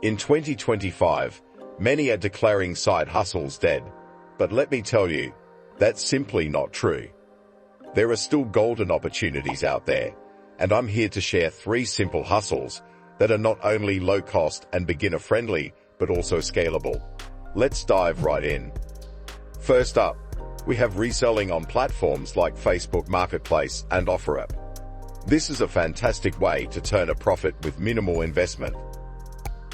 In 2025, many are declaring side hustles dead, but let me tell you, that's simply not true. There are still golden opportunities out there, and I'm here to share 3 simple hustles that are not only low-cost and beginner-friendly, but also scalable. Let's dive right in. First up, we have reselling on platforms like Facebook Marketplace and OfferUp. This is a fantastic way to turn a profit with minimal investment.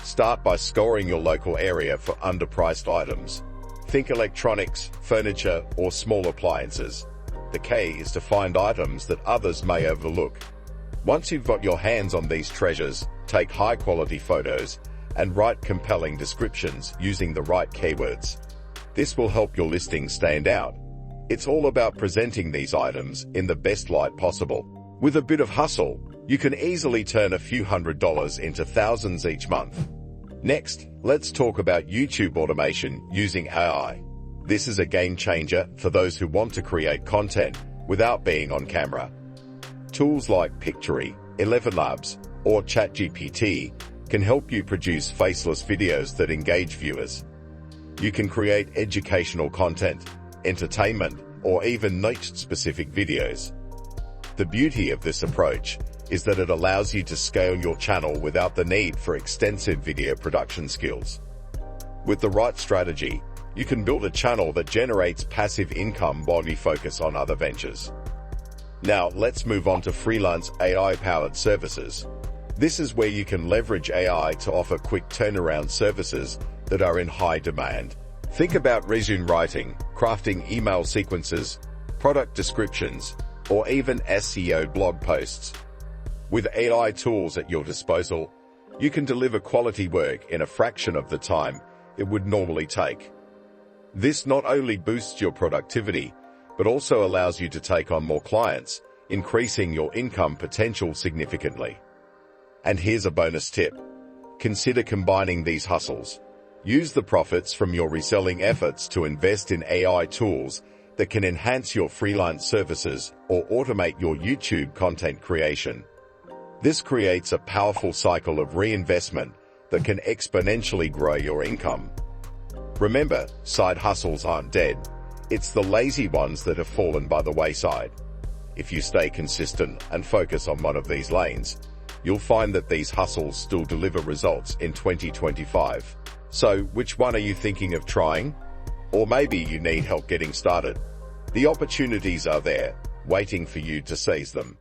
Start by scouring your local area for underpriced items. Think electronics, furniture, or small appliances. The key is to find items that others may overlook. Once you've got your hands on these treasures, take high-quality photos and write compelling descriptions using the right keywords. This will help your listing stand out. It's all about presenting these items in the best light possible. With a bit of hustle, you can easily turn a few $100s into thousands each month. Next, let's talk about YouTube automation using AI. This is a game changer for those who want to create content without being on camera. Tools like Pictory, 11 Labs, or ChatGPT can help you produce faceless videos that engage viewers. You can create educational content, entertainment, or even niche-specific videos. The beauty of this approach is that it allows you to scale your channel without the need for extensive video production skills. With the right strategy, you can build a channel that generates passive income while you focus on other ventures. Now, let's move on to freelance AI-powered services. This is where you can leverage AI to offer quick turnaround services that are in high demand. Think about resume writing, crafting email sequences, product descriptions, or even SEO blog posts. With AI tools at your disposal, you can deliver quality work in a fraction of the time it would normally take. This not only boosts your productivity, but also allows you to take on more clients, increasing your income potential significantly. And here's a bonus tip. Consider combining these hustles. Use the profits from your reselling efforts to invest in AI tools that can enhance your freelance services or automate your YouTube content creation. This creates a powerful cycle of reinvestment that can exponentially grow your income. Remember, side hustles aren't dead. It's the lazy ones that have fallen by the wayside. If you stay consistent and focus on one of these lanes, you'll find that these hustles still deliver results in 2025. So, which one are you thinking of trying? Or maybe you need help getting started. The opportunities are there, waiting for you to seize them.